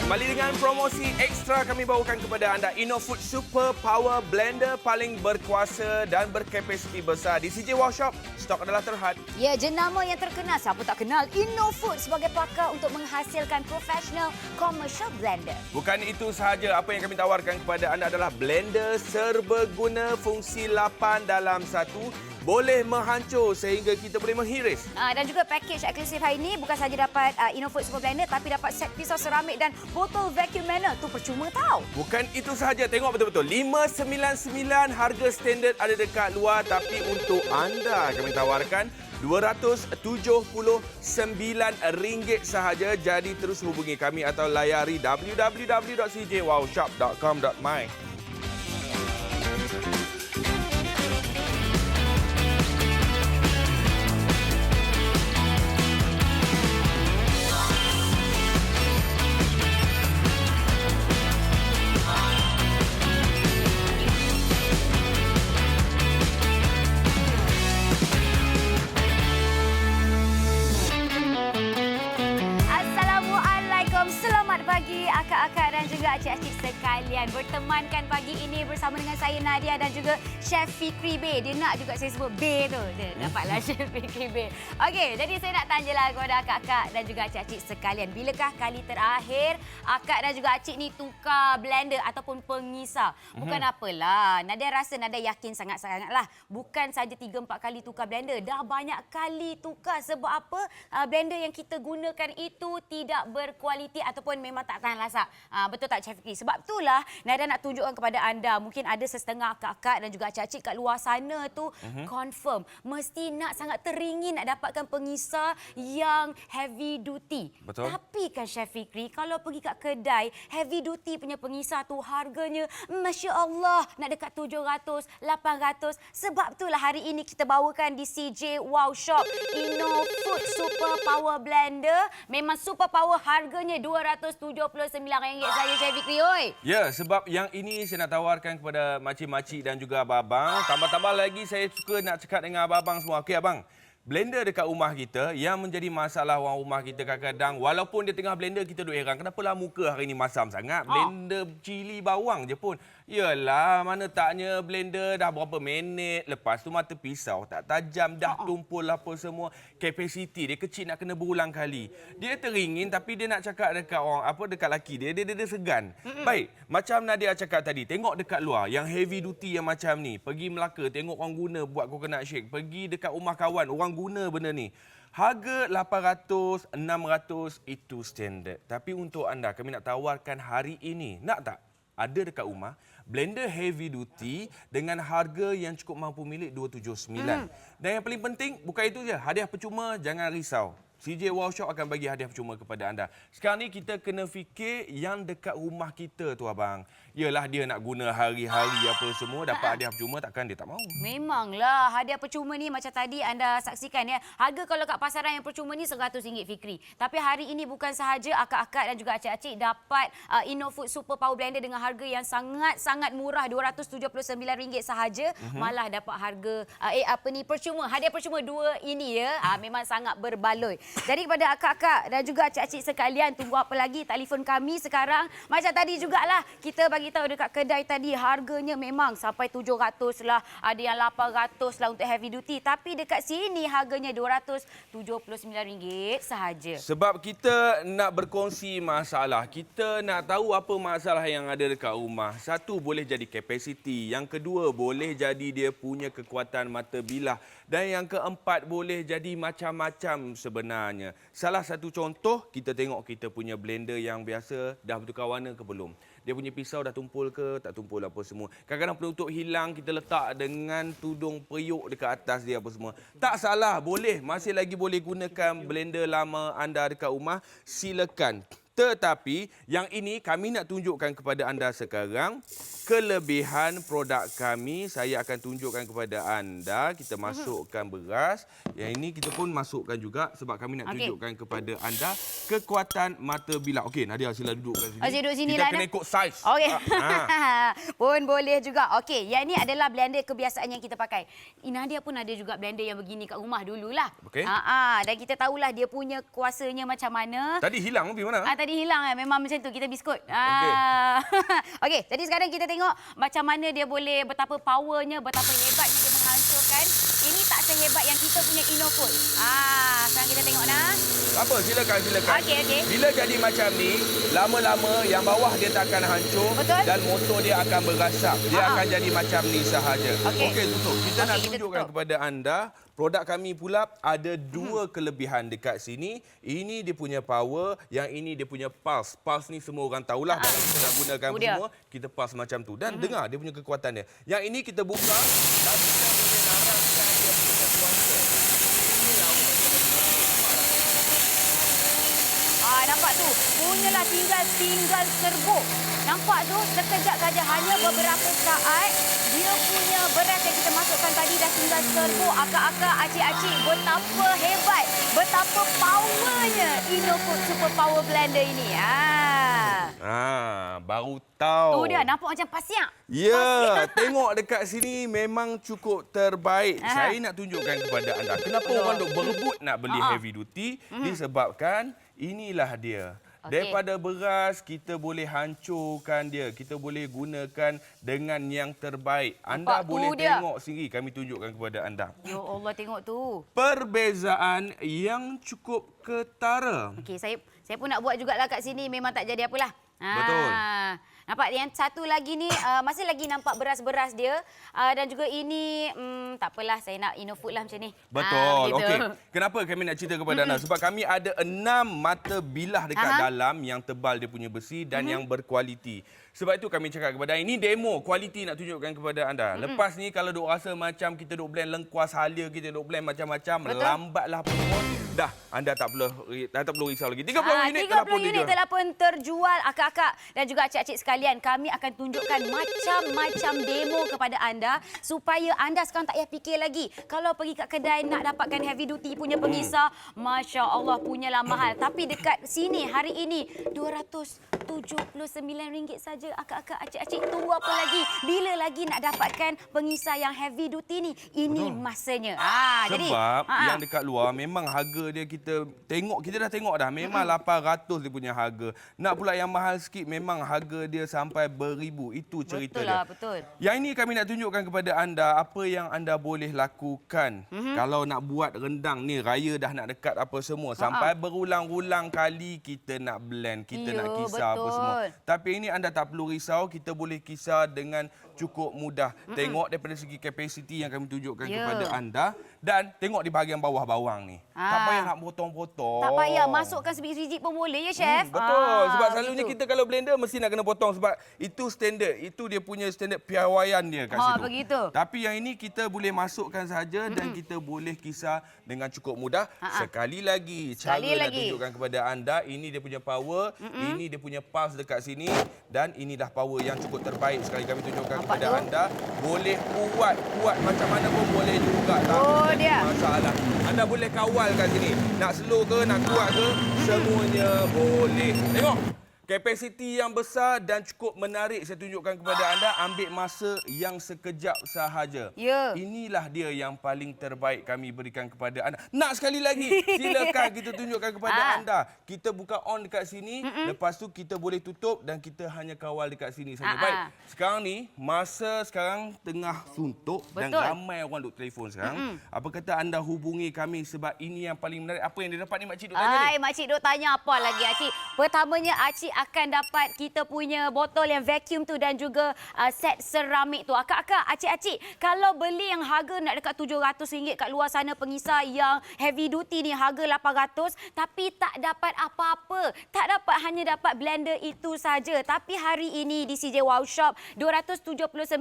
Kembali dengan promosi ekstra kami bawakan kepada anda InnoFood Super Power Blender paling berkuasa dan berkapasiti besar. Di CJ Wow Shop, stok adalah terhad. Ya, jenama yang terkenal, siapa tak kenal InnoFood sebagai pakar untuk menghasilkan profesional commercial blender. Bukan itu sahaja, apa yang kami tawarkan kepada anda adalah blender serbaguna fungsi 8 dalam 1. Boleh menghancur sehingga kita boleh menghiris. Dan juga package eksklusif hari ini bukan sahaja dapat InnoFood Super Blender tapi dapat set pisau seramik dan botol vacuum cleaner. Tu percuma tau. Bukan itu sahaja, tengok betul-betul. 599 harga standard ada dekat luar tapi untuk anda kami tawarkan RM279 sahaja. Jadi terus hubungi kami atau layari www.cjwowshop.com.my. Selamat pagi akak-akak dan juga acik-acik sekalian. Bertemankan pagi ini bersama dengan saya Nadia dan juga Chef Fikri Bey. Dia nak juga saya sebut Bey tu. Dia dapatlah Chef Fikri Bey. Okey, jadi saya nak tanyalah kepada akak-akak dan juga acik-acik sekalian. Bilakah kali terakhir akak dan juga acik ni tukar blender ataupun pengisar? Bukan apalah. Nadia rasa Nadia yakin sangat-sangatlah. Bukan saja 3-4 kali tukar blender. Dah banyak kali tukar. Sebab apa? Blender yang kita gunakan itu tidak berkualiti ataupun memang tak tahan lasak. Betul tak Chef Fikri? Sebab itulah Nadia nak tunjukkan kepada anda, mungkin ada setengah akak-akak dan juga acik-acik kat luar sana tu confirm mesti nak sangat teringin nak dapatkan pengisar yang heavy duty. Betul. Tapi kan Chef Fikri, kalau pergi kat kedai heavy duty punya pengisar tu harganya masya-Allah nak dekat 700, 800. Sebab itulah hari ini kita bawakan di CJ Wow Shop InnoFood Super Power Blender. Memang super power, harganya RM279 saya Chef Fikri. Oi. Ya, sebab yang ini saya nak tawarkan kepada makcik-makcik dan juga abang-abang. Tambah-tambah lagi saya suka nak cakap dengan abang-abang semua. Okey abang, blender dekat rumah kita yang menjadi masalah orang rumah kita kadang-kadang, walaupun dia tengah blender kita duk heran, kenapalah muka hari ini masam sangat? Blender cili bawang je pun. Yalah, mana taknya blender dah berapa minit, lepas tu mata pisau tak tajam, dah tumpul apa semua. Kapasiti dia kecil, nak kena berulang kali. Dia teringin tapi dia nak cakap dekat orang, dekat laki dia segan. Baik, macam Nadia cakap tadi, tengok dekat luar yang heavy duty yang macam ni. Pergi Melaka, tengok orang guna buat coconut shake. Pergi dekat rumah kawan, orang guna benda ni. Harga 800, 600 itu standard. Tapi untuk anda, kami nak tawarkan hari ini. Nak tak? Ada dekat rumah, blender heavy duty dengan harga yang cukup mampu milik RM279. Dan yang paling penting, bukan itu je. Hadiah percuma, jangan risau. CJ Wow Shop akan bagi hadiah percuma kepada anda. Sekarang ni kita kena fikir yang dekat rumah kita tu abang. Yalah dia nak guna hari-hari apa semua, dapat hadiah percuma, takkan dia tak mau. Memanglah hadiah percuma ni macam tadi anda saksikan ya. Harga kalau kat pasaran yang percuma ni RM100 Fikri. Tapi hari ini bukan sahaja akak-akak dan juga acik-acik dapat InnoFood Super Power Blender dengan harga yang sangat-sangat murah RM279 sahaja. Malah dapat harga percuma. Hadiah percuma dua ini ya. Memang sangat berbaloi. Jadi kepada akak-akak dan juga acik-acik sekalian, tunggu apa lagi? Telefon kami sekarang. Macam tadi jugalah kita bagi tahu dekat kedai tadi harganya memang sampai 700 lah, ada yang 800 lah untuk heavy duty. Tapi dekat sini harganya RM279 sahaja. Sebab kita nak berkongsi masalah. Kita nak tahu apa masalah yang ada dekat rumah. Satu, boleh jadi kapasiti. Yang kedua, boleh jadi dia punya kekuatan mata bilah. Dan yang keempat, boleh jadi macam-macam sebenarnya. Salah satu contoh, kita tengok kita punya blender yang biasa dah bertukar warna ke belum. Dia punya pisau dah tumpul ke, tak tumpul apa semua. Kadang-kadang penutup hilang, kita letak dengan tudung periuk dekat atas dia apa semua. Tak salah, boleh. Masih lagi boleh gunakan blender lama anda dekat rumah. Silakan. Tetapi yang ini kami nak tunjukkan kepada anda sekarang kelebihan produk kami. Saya akan tunjukkan kepada anda. Kita masukkan beras. Yang ini kita pun masukkan juga sebab kami nak tunjukkan kepada anda kekuatan mata bilah. Okey, Nadia sila duduk kat sini. Duduk sini kita lah, kena ikut saiz. Okey. Pun boleh juga. Okey, yang ini adalah blender kebiasaan yang kita pakai. Nadia pun ada juga blender yang begini kat rumah dululah. Okey. Dan kita tahulah dia punya kuasanya macam mana. Tadi hilang pergi mana? Tadi tadi hilang memang macam tu kita biskut. Okey, jadi sekarang kita tengok macam mana dia boleh, betapa powernya, betapa hebatnya dia menghancurkan. Ini tak sehebat yang kita punya Innofood. Sekarang kita tengok dah. Apa? Silakan. Okey. Bila jadi macam ni, lama-lama yang bawah dia tak akan hancur. Betul. Dan motor dia akan berasap. Dia akan jadi macam ni sahaja. Okey, tutup. Kita nak tunjukkan kepada anda, produk kami pula ada dua kelebihan dekat sini. Ini dia punya power, yang ini dia punya pulse. Pulse ni semua orang tahulah. Kalau kita nak gunakan semua, kita pulse macam tu. Dan dengar dia punya kekuatan dia. Yang ini kita buka, dan kita boleh naraskan dia punya kuasa. Nampak tu. Punyalah tinggal serbuk. Nampak tu, sekejap saja, hanya beberapa saat dia punya beras yang kita masukkan tadi dah tinggal serbuk. Akak-akak, acik-acik, betapa hebat, betapa powernya Innofood Super Power Blender ini. Baru tahu. Tu dia, nampak macam pasiak. Ya, tengok dekat sini memang cukup terbaik. Saya nak tunjukkan kepada anda kenapa orang duk berebut nak beli heavy duty, disebabkan inilah dia. Daripada beras, kita boleh hancurkan dia. Kita boleh gunakan dengan yang terbaik. Anda boleh tengok sendiri. Kami tunjukkan kepada anda. Ya Allah, tengok tu. Perbezaan yang cukup ketara. Okey, saya pun nak buat jugalah kat sini. Memang tak jadi apalah. Betul. Nampak yang satu lagi ni masih lagi nampak beras-beras dia dan juga ini tak apalah, saya nak Innofood lah macam ni. Betul. Okey. Kenapa kami nak cerita kepada anda? Sebab kami ada 6 mata bilah dekat dalam yang tebal dia punya besi dan yang berkualiti. Sebab itu kami cakap kepada anda, ini demo kualiti nak tunjukkan kepada anda. Lepas ni kalau duk rasa macam kita duk blend lengkuas halia, kita duk blend macam-macam, lambatlah pun. Dah, anda tak perlu risau lagi. 30 unit telah pun 30 unit telah pun terjual, akak-akak dan juga acik-acik sekalian. Kami akan tunjukkan macam-macam demo kepada anda supaya anda sekarang tak payah fikir lagi. Kalau pergi kat kedai nak dapatkan heavy duty punya pengisar, Masya Allah punyalah mahal. Tapi dekat sini hari ini RM279 saja, akak-akak, acik-acik. Tunggu apa lagi? Bila lagi nak dapatkan pengisar yang heavy duty ni? Ini masanya. Sebab yang dekat luar memang harga dia kita dah tengok dah. Memang 800 dia punya harga. Nak pula yang mahal sikit memang harga dia sampai beribu. Itu cerita dia. Betul. Yang ini kami nak tunjukkan kepada anda apa yang anda boleh lakukan. Kalau nak buat rendang ni, raya dah nak dekat apa semua. Sampai berulang-ulang kali kita nak blend, kita nak kisar apa semua. Tapi ini anda tak perlu risau, kita boleh kisar dengan cukup mudah. Tengok daripada segi kapasiti yang kami tunjukkan kepada anda. Dan tengok di bahagian bawah bawang ni. Tak payah nak potong-potong. Tak payah, masukkan sebiji-biji pun boleh ya, Chef? Betul. Sebab selalunya kita kalau blender mesti nak kena potong. Sebab itu standard. Itu dia punya standard piawaian dia kat situ. Begitu. Tapi yang ini kita boleh masukkan saja dan kita boleh kisar dengan cukup mudah. Sekali lagi, cara nak tunjukkan kepada anda. Ini dia punya power. Ini dia punya pulse dekat sini. Dan inilah power yang cukup terbaik. Sekali kami tunjukkan kepada anda. Boleh kuat macam mana pun boleh juga. Dia. Masalah. Anda boleh kawal kat sini. Nak slow ke, nak kuat ke, semuanya boleh. Tengok. Kapasiti yang besar dan cukup menarik saya tunjukkan kepada anda. Ambil masa yang sekejap sahaja. Ya. Inilah dia yang paling terbaik kami berikan kepada anda. Nak sekali lagi? Silakan kita tunjukkan kepada anda. Kita buka on dekat sini. Lepas tu kita boleh tutup dan kita hanya kawal dekat sini saja. Baik. Sekarang ni, masa sekarang tengah suntuk. Dan ramai orang duk telefon sekarang. Apa kata anda hubungi kami sebab ini yang paling menarik. Apa yang dia dapat ni Makcik duk tanya ni? Makcik duk tanya apa lagi, Acik? Pertamanya, Acik akan dapat kita punya botol yang vacuum tu dan juga set seramik tu. Akak-akak, acik-acik, kalau beli yang harga nak dekat RM700 kat luar sana, pengisar yang heavy duty ni harga RM800, tapi tak dapat apa-apa. Tak dapat, hanya dapat blender itu saja. Tapi hari ini di CJ Wow Shop, RM279,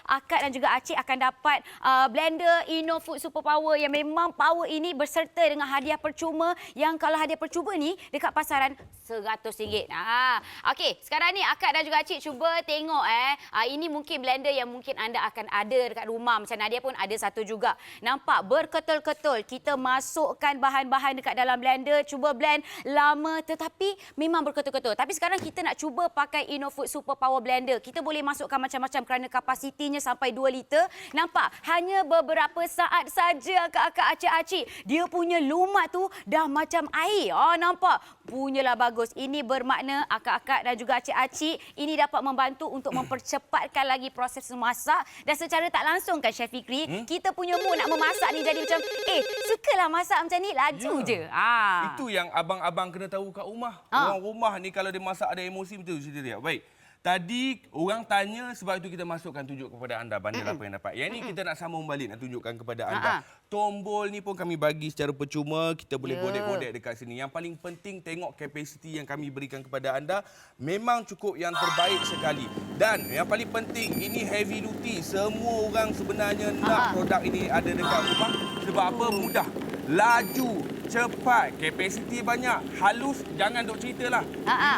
akak dan juga acik akan dapat blender Innofood Super Power yang memang power ini berserta dengan hadiah percuma, yang kalau hadiah percuma ni dekat pasaran RM100. Okey, sekarang ni akak dan juga acik cuba tengok ini mungkin blender yang mungkin anda akan ada dekat rumah. Macam Nadia pun ada satu juga. Nampak berketul-ketul. Kita masukkan bahan-bahan dekat dalam blender, cuba blend lama tetapi memang berketul-ketul. Tapi sekarang kita nak cuba pakai Innofood Super Power Blender. Kita boleh masukkan macam-macam kerana kapasitinya sampai 2 liter. Nampak? Hanya beberapa saat saja akak-akak, acik-acik. Dia punya lumat tu dah macam air. Nampak? Punyalah bagus. bagus. Ini bermakna akak-akak dan juga acik-acik ini dapat membantu untuk mempercepatkan lagi proses memasak dan secara tak langsung kan Chef Fikri, kita punya mood nak memasak ni jadi macam sukalah masak macam ni, laju je. Itu yang abang-abang kena tahu kat rumah. Orang rumah ni kalau dia masak ada emosi betul cerita dia. Baik. Tadi orang tanya sebab itu kita masukkan tunjuk kepada anda bandel apa yang dapat. Yang ni kita nak sambung balik nak tunjukkan kepada anda. Tombol ni pun kami bagi secara percuma. Kita boleh godek-godek dekat sini. Yang paling penting tengok kapasiti yang kami berikan kepada anda. Memang cukup yang terbaik sekali. Dan yang paling penting ini heavy duty. Semua orang sebenarnya nak produk ini ada dekat rumah. Sebab apa? Mudah. Laju, cepat, kapasiti banyak, halus, jangan duk ceritalah.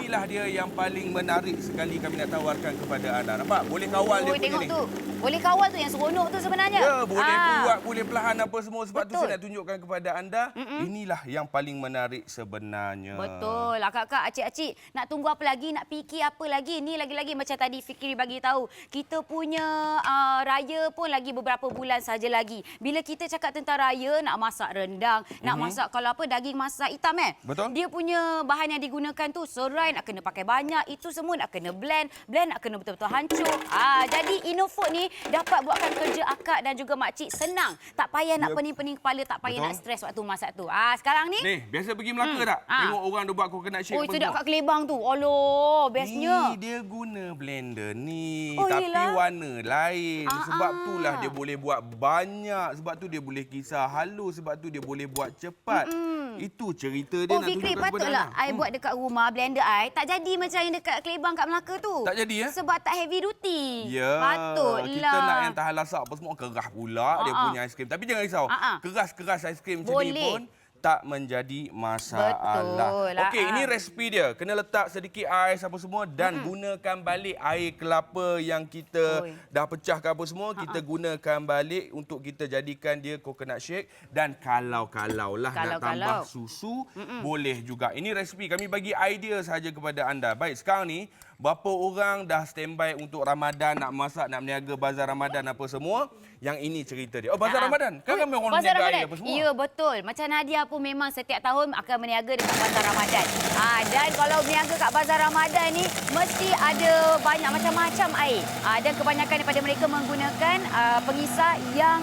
Inilah dia yang paling menarik sekali kami nak tawarkan kepada anda. Nampak? Boleh kawal dia punya tengok ni. tu. Boleh kawal tu yang seronok tu sebenarnya. Ya, boleh kuat, boleh perlahan apa semua. Sebab tu saya nak tunjukkan kepada anda, inilah yang paling menarik sebenarnya. Betul. Akak-akak, acik-acik, nak tunggu apa lagi? Nak fikir apa lagi? Ni lagi-lagi macam tadi Fikri bagi tahu. Kita punya raya pun lagi beberapa bulan saja lagi. Bila kita cakap tentang raya, nak masak rendang, nak masak kalau apa daging masak hitam Betul. Dia punya bahan yang digunakan tu serai nak kena pakai banyak, itu semua nak kena blend nak kena betul-betul hancur. Jadi Innofood ni dapat buatkan kerja akak dan juga makcik senang. Tak payah nak pening-pening kepala, tak payah nak stres waktu masak tu. Sekarang ni Biasa pergi Melaka tak? Tengok orang dia buat coconut shake. sedap kat Kelebang tu. Aloh, bestnya. Ni dia guna blender ni. Oh, tapi yelah. warna lain. Sebab itulah dia boleh buat banyak. Sebab tu dia boleh kisar halus. Sebab tu dia boleh buat cepat. Itu cerita dia nak Fikri, tunjukkan kepada patutlah anda. I buat dekat rumah blender I. Tak jadi macam yang dekat Kelebang kat Melaka tu. Tak jadi, ya? Sebab tak heavy duty. Ya, Patutlah. kita nak yang tahan lasak apa semua keras pula dia punya aiskrim. Tapi jangan risau. Keras-keras aiskrim macam ni pun tak menjadi masalah. Betul. Okey, ini resipi dia. Kena letak sedikit ais apa semua dan gunakan balik air kelapa yang kita dah pecah ke apa semua. Kita gunakan balik untuk kita jadikan dia coconut shake. Dan kalau-kalau lah nak tambah susu, boleh juga. Ini resipi. Kami bagi idea sahaja kepada anda. Baik, sekarang ni berapa orang dah standby untuk Ramadan, nak masak, nak berniaga bazar Ramadan apa semua. Yang ini cerita dia. Oh, bazar Ramadan. Kan kami orang berniaga air apa semua. Ya, betul. Macam Nadia pun memang setiap tahun akan berniaga dekat bazar Ramadan. Dan kalau berniaga kat bazar Ramadan ni, mesti ada banyak macam-macam air. Dan kebanyakan daripada mereka menggunakan pengisar yang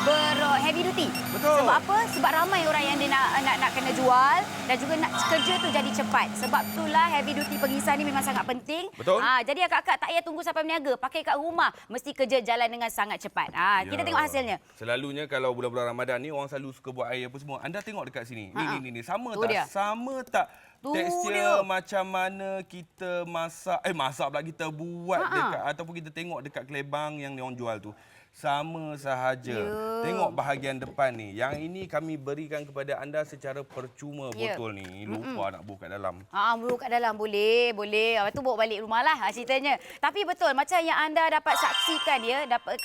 ber-heavy duty. Betul. Sebab apa? Sebab ramai orang yang dia nak kena jual dan juga nak kerja tu jadi cepat. Sebab itulah heavy duty pengisar ni memang sangat penting. Betul. Jadi akak-akak tak payah tunggu sampai berniaga. Pakai kat rumah. Mesti kerja jalan dengan sangat cepat. Kita tengok hasilnya. Selalunya kalau bulan-bulan Ramadan ni orang selalu suka buat air apa semua. Anda tengok dekat sini. Ni sama Tu tak? dia. Sama tak? Tu Tekstur dia. macam mana kita masak pula kita buat dekat ataupun kita tengok dekat Kelebang yang diorang jual tu. Sama sahaja. Tengok bahagian depan ni. Yang ini kami berikan kepada anda secara percuma botol ni. Lupa nak buka kat dalam. Bro kat dalam boleh. Lepas tu bawa balik rumah lah ceritanya. Tapi betul macam yang anda dapat saksikan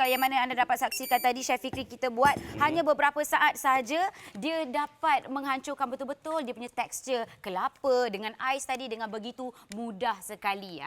yang mana anda dapat saksikan tadi Chef Fikri kita buat hanya beberapa saat sahaja dia dapat menghancurkan betul-betul dia punya tekstur kelapa dengan ais tadi dengan begitu mudah sekali.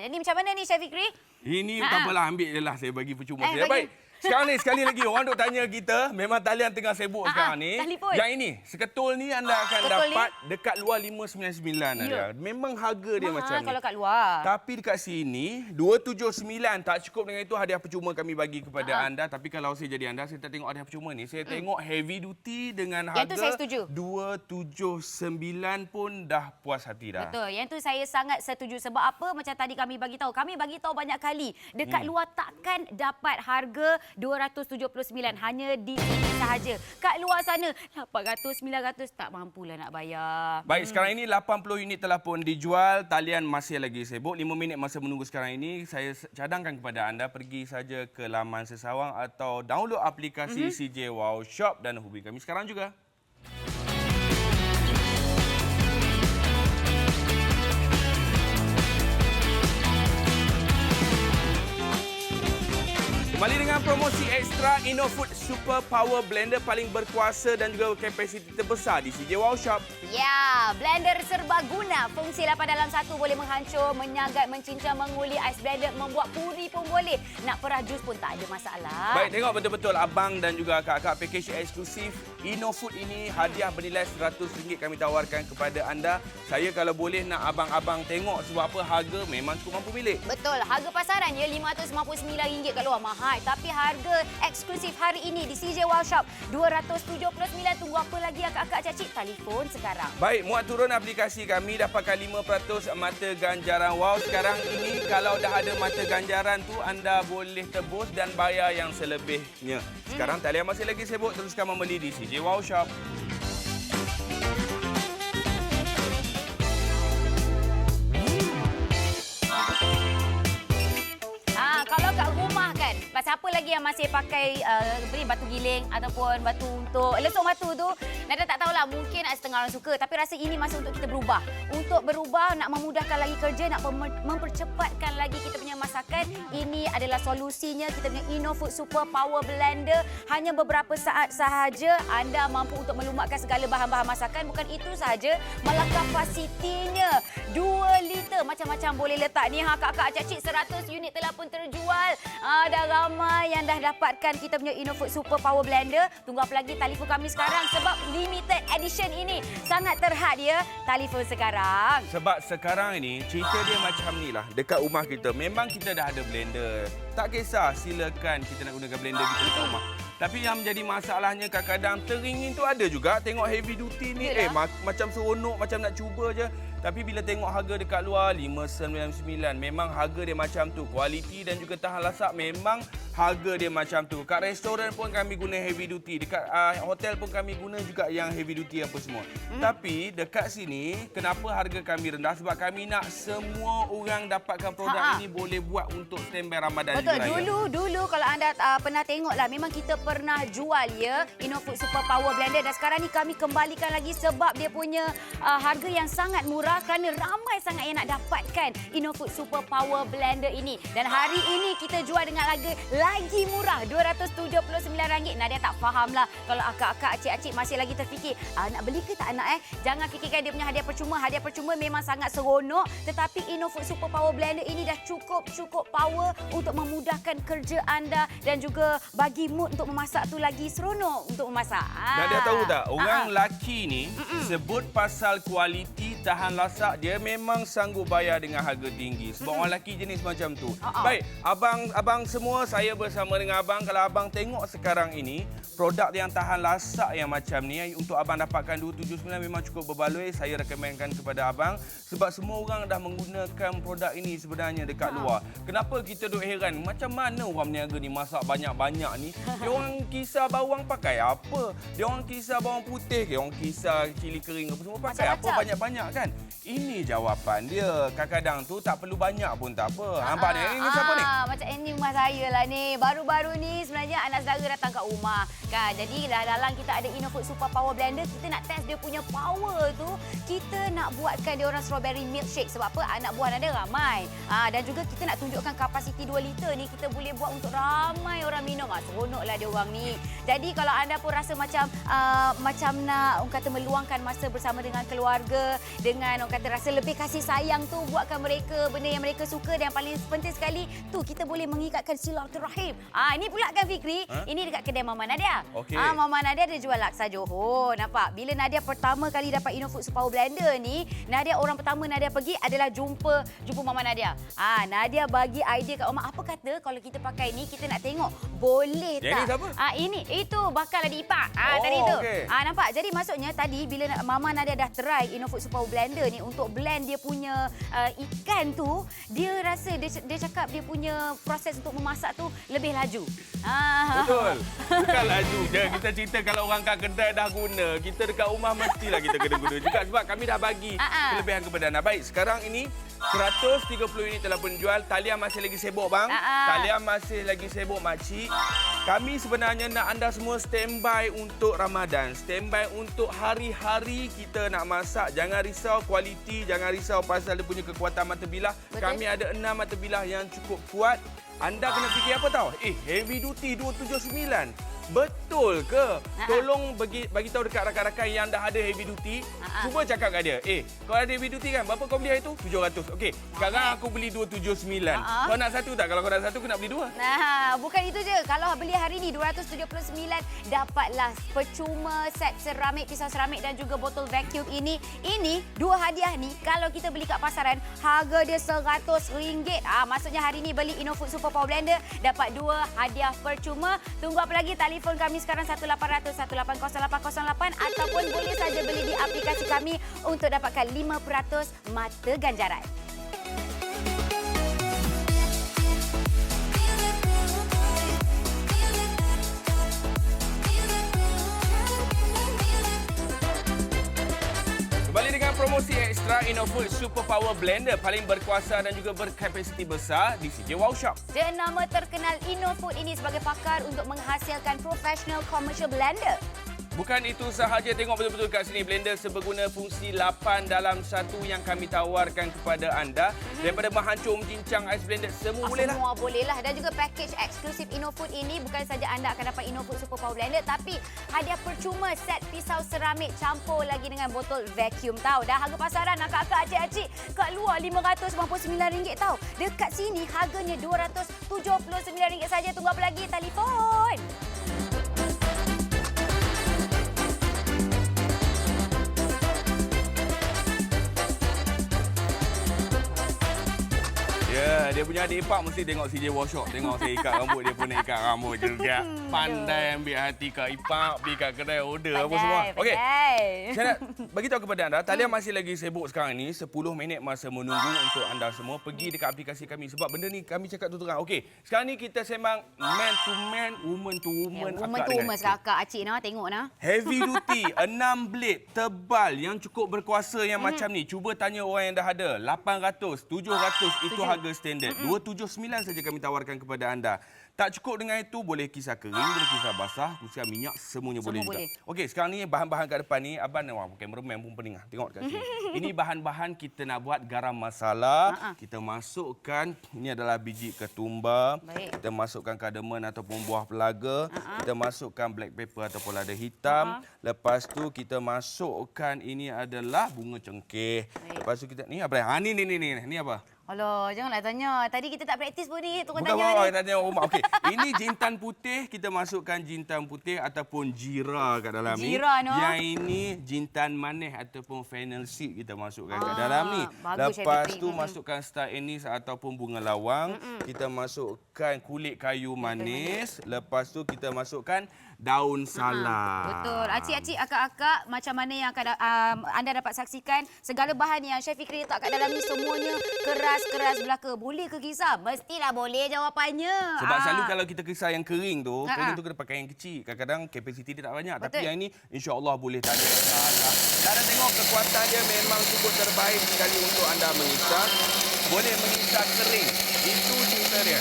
Jadi macam mana ni Chef Fikri? Ini tak apalah, ambil je lah. Saya bagi percuma saya. bagi. Baik. Sekarang ni sekali lagi orang duk tanya kita, memang talian tengah sibuk sekarang ni. Telefon. Yang ini, seketul ni anda akan ketul dapat dekat luar 599 ada. Memang harga dia Mahal macam ni. kalau kat luar. Tapi dekat sini 279 tak cukup dengan itu hadiah percuma kami bagi kepada anda. Tapi kalau saya jadi anda, saya tak tengok hadiah percuma ni. Saya tengok heavy duty dengan Yang tu saya harga setuju. 279 pun dah puas hati dah. Betul. Yang tu saya sangat setuju. Sebab apa? Macam tadi kami bagi tahu. Kami bagi tahu banyak kali. Dekat luar takkan dapat harga 279 hanya di sini sahaja. Kat luar sana 800, 900 tak mampulah nak bayar. Baik, sekarang ini 80 unit telah pun dijual. Talian masih lagi sibuk. 5 minit masa menunggu sekarang ini. Saya cadangkan kepada anda pergi saja ke laman Sesawang atau download aplikasi CJ Wow Shop dan hubungi kami sekarang juga. Kembali dengan promosi ekstra InnoFood Super Power Blender paling berkuasa dan juga kapasiti terbesar di CJ Wow Shop. Ya, blender serbaguna. Fungsi 8 dalam 1 boleh menghancur, menyagat, mencincang, menguli ais blender, membuat puri pun boleh. Nak perah jus pun tak ada masalah. Baik, tengok betul-betul abang dan juga kakak package eksklusif InnoFood ini hadiah bernilai RM100 kami tawarkan kepada anda. Saya kalau boleh nak abang-abang tengok sebab apa harga memang cukup mampu milik. Betul, harga pasaran ya RM559 kat luar mahal. Tapi harga eksklusif hari ini di CJ Wow Shop RM279. Tunggu apa lagi akak-akak cacik? Telefon sekarang. Baik, muat turun aplikasi kami dapatkan 5% mata ganjaran wow. Sekarang ini kalau dah ada mata ganjaran tu anda boleh tebus dan bayar yang selebihnya. Sekarang talian masih lagi sibuk, teruskan membeli di CJ Wow Shop. Kalau kat rumah kan, siapa lagi yang masih pakai batu giling ataupun batu untuk lesung batu tu, Nada tak tahulah, mungkin setengah orang suka, tapi rasa ini masa untuk kita berubah. Untuk berubah, nak memudahkan lagi kerja, nak mempercepatkan lagi kita punya masakan, ini adalah solusinya. Kita punya InnoFood Super Power Blender. Hanya beberapa saat sahaja anda mampu untuk melumatkan segala bahan-bahan masakan. Bukan itu sahaja, malah kapasitinya 2 liter. Macam-macam boleh letak ni. Kakak-kakak cacik 100 unit telah pun terjual. Dah ramai yang dah dapatkan kita punya InnoFood Super Power Blender. Tunggu apa lagi, telefon kami sekarang sebab limited edition ini sangat terhad ya. Telefon sekarang. Sebab sekarang ini cerita dia macam ni lah. Dekat rumah kita memang kita dah ada blender. Tak kisah, silakan kita nak gunakan blender kita dekat rumah. Tapi yang menjadi masalahnya kadang-kadang teringin tu ada juga. Tengok heavy duty ni macam seronok, macam nak cuba je. Tapi bila tengok harga dekat luar RM599, memang harga dia macam tu. Kualiti dan juga tahan lasak memang harga dia macam tu. Kat restoran pun kami guna heavy duty. Dekat hotel pun kami guna juga yang heavy duty apa semua. Tapi dekat sini kenapa harga kami rendah? Sebab kami nak semua orang dapatkan produk ini boleh buat untuk standby Ramadan. Betul. Juga. Dulu kalau anda pernah tengok lah, memang kita pernah jual ya InnoFood Super Power Blender, dan sekarang ni kami kembalikan lagi sebab dia punya harga yang sangat murah kerana ramai sangat yang nak dapatkan InnoFood Super Power Blender ini. Dan hari ini kita jual dengan harga lagi murah, RM279. Nadia tak fahamlah kalau akak-akak, acik-acik masih lagi terfikir, nak beli ke tak nak Jangan fikirkan dia punya hadiah percuma. Hadiah percuma memang sangat seronok, tetapi InnoFood Super Power Blender ini dah cukup power untuk memudahkan kerja anda dan juga bagi mood untuk memasak tu lagi seronok untuk memasak. Nadia tahu tak, orang lelaki ni sebut pasal kualiti tahan lasak, dia memang sanggup bayar dengan harga tinggi. Sebab orang lelaki jenis macam tu. Baik, abang semua, saya bersama dengan abang. Kalau abang tengok sekarang ini, produk yang tahan lasak yang macam ni, untuk abang dapatkan 279 memang cukup berbaloi. Saya rekomenkan kepada abang sebab semua orang dah menggunakan produk ini sebenarnya dekat luar. Kenapa kita duk heran, macam mana orang berniaga ni masak banyak-banyak ni? Dia orang kisar bawang pakai apa? Dia orang kisar bawang putih, dia orang kisar cili kering apa semua pakai apa banyak-banyak kan? Ini jawapan dia. Kadang-kadang tu tak perlu banyak pun tak apa. Nampak ni? Ini siapa ni? Macam ini rumah saya lah ni. Baru-baru ni sebenarnya anak saudara datang kat rumah kan. Jadi dalam kita ada InnoFood Super Power Blender, kita nak test dia punya power tu. Kita nak buatkan dia orang strawberry milkshake. Sebab apa? Anak buah Nada ramai. Dan juga kita nak tunjukkan kapasiti 2 liter ni kita boleh buat untuk ramai orang minum. Seronoklah dia orang ni. Jadi kalau anda pun rasa macam nak orang kata meluangkan masa bersama dengan keluarga, dengan orang kata rasa lebih kasih sayang tu, buatkan mereka benda yang mereka suka, dan yang paling penting sekali tu kita boleh mengikatkan silaturahim. Ini pula kan Fikri, ini dekat kedai Mama Nadia. Okey. Mama Nadia dia jual laksa Johor. Nampak? Bila Nadia pertama kali dapat InnoFood Super Power Blender ni, Nadia orang pertama Nadia pergi adalah jumpa Mama Nadia. Nadia bagi idea kat Mama, apa kata kalau kita pakai ni, kita nak tengok boleh tak? Yang ni siapa? Itu bakal adik ipar. Tadi tu. Okay. Nampak? Jadi maksudnya tadi bila Mama Nadia dah try InnoFood Super Power Blender ni untuk blend dia punya ikan tu, dia rasa dia cakap dia punya proses untuk memasak tu lebih laju. Betul. Bukan laju je. Kita cerita kalau orang kat kedai dah guna, kita dekat rumah mestilah kita kena guna juga sebab kami dah bagi kelebihan kepada anda. Baik, sekarang ini 130 unit telah pun jual. Talian masih lagi sibuk bang. Talian masih lagi sibuk makcik. Kami sebenarnya nak anda semua standby untuk Ramadan. Standby untuk hari-hari kita nak masak. Jangan risau kualiti, jangan risau pasal dia punya kekuatan mata bilah. Betul. Kami ada 6 mata bilah yang cukup kuat. anda kena fikir apa tahu? Heavy duty 279. Betul ke? Tolong bagi tahu dekat rakan-rakan yang dah ada heavy duty. Cuba cakap kat dia, kau ada heavy duty kan? Berapa kau beli hari tu? 700. Okey, sekarang aku beli 279. Kau nak satu tak? Kalau kau nak satu, aku nak beli dua. Nah, bukan itu je. Kalau beli hari ni 279, dapatlah percuma set seramik, pisau seramik dan juga botol vacuum ini. Ini dua hadiah ni kalau kita beli kat pasaran, harga dia RM100. Maksudnya hari ni beli Innofood Super Power Blender dapat dua hadiah percuma. Tunggu apa lagi? Telefon kami sekarang 1800 180808 ataupun boleh saja beli di aplikasi kami untuk dapatkan 5% mata ganjaran. Kembali dengan promosi ekstra Innofood Super Power Blender paling berkuasa dan juga berkapasiti besar di CJ Wow Shop. Jenama terkenal Innofood ini sebagai pakar untuk menghasilkan professional commercial blender. Bukan itu sahaja, tengok betul-betul kat sini blender seberguna fungsi 8 dalam 1 yang kami tawarkan kepada anda. Daripada menghancur, mencincang ais blender, semua boleh lah. Semua boleh lah. Dan juga package eksklusif Innofood ini bukan saja anda akan dapat Innofood Super Power Blender tapi hadiah percuma set pisau seramik campur lagi dengan botol vacuum tau. Dah harga pasaran akak-akak, acik-acik kat luar RM599 tau. Dekat sini harganya RM279 saja. Tunggu apa lagi? Telefon. Ya, dia punya adik ipar mesti tengok CJ Wow Shop. Tengok saya ikat rambut, dia pun nak ikat rambut juga. Pandai ambil hati kat ipar, pergi kat kedai order apa semua. Okey. Saya nak bagi tahu kepada anda, talian masih lagi sibuk sekarang ni. 10 minit masa menunggu untuk anda semua pergi dekat aplikasi kami. Sebab benda ni kami cakap tu terang. Okey, sekarang ni kita sembang man to man, woman to woman. Woman to woman sekarang acik nak tengok nak. Heavy duty, 6 blade, tebal yang cukup berkuasa yang macam ni. Cuba tanya orang yang dah ada. 800, 700 itu harga standard. 279 saja kami tawarkan kepada anda. Tak cukup dengan itu, boleh kisar kering, boleh kisar basah, kisar minyak, semuanya boleh juga. Okey, sekarang ni bahan-bahan kat depan ni, abang kameraman pun pening. Tengok dekat sini. Ini bahan-bahan kita nak buat garam masala. Kita masukkan, ini adalah biji ketumbar. Baik. Kita masukkan cardamom ataupun buah pelaga. Kita masukkan black pepper ataupun lada hitam. Lepas tu kita masukkan ini adalah bunga cengkeh. Lepas tu kita ni apa? Ni apa? Alah, janganlah tanya. Tadi kita tak praktis pun ni. Tukang Bukan tanya awak tanya rumah. Okey, ini jintan putih. Kita masukkan jintan putih ataupun jira kat dalam ni. Jira, no? Yang ini jintan manis ataupun fennel seed kita masukkan kat dalam ni. Lepas tu masukkan star anise ataupun bunga lawang. Kita masukkan kulit kayu manis. Lepas tu kita masukkan daun salam. Betul. Acik-acik, akak-akak, macam mana yang akan anda dapat saksikan segala bahan yang Chef Fikri letak kat dalam ni semuanya keras belaka. Boleh ke kisar? Mestilah boleh jawapannya. Sebab selalu kalau kita kisar yang kering tu kena pakai yang kecil. Kadang-kadang kapasiti dia tak banyak. Betul. Tapi yang ini insya-Allah boleh, tak ada masalah. Dan tengok kekuatan dia memang cukup terbaik sekali untuk anda mengisar. Boleh mengisar kering. Itu cerita dia.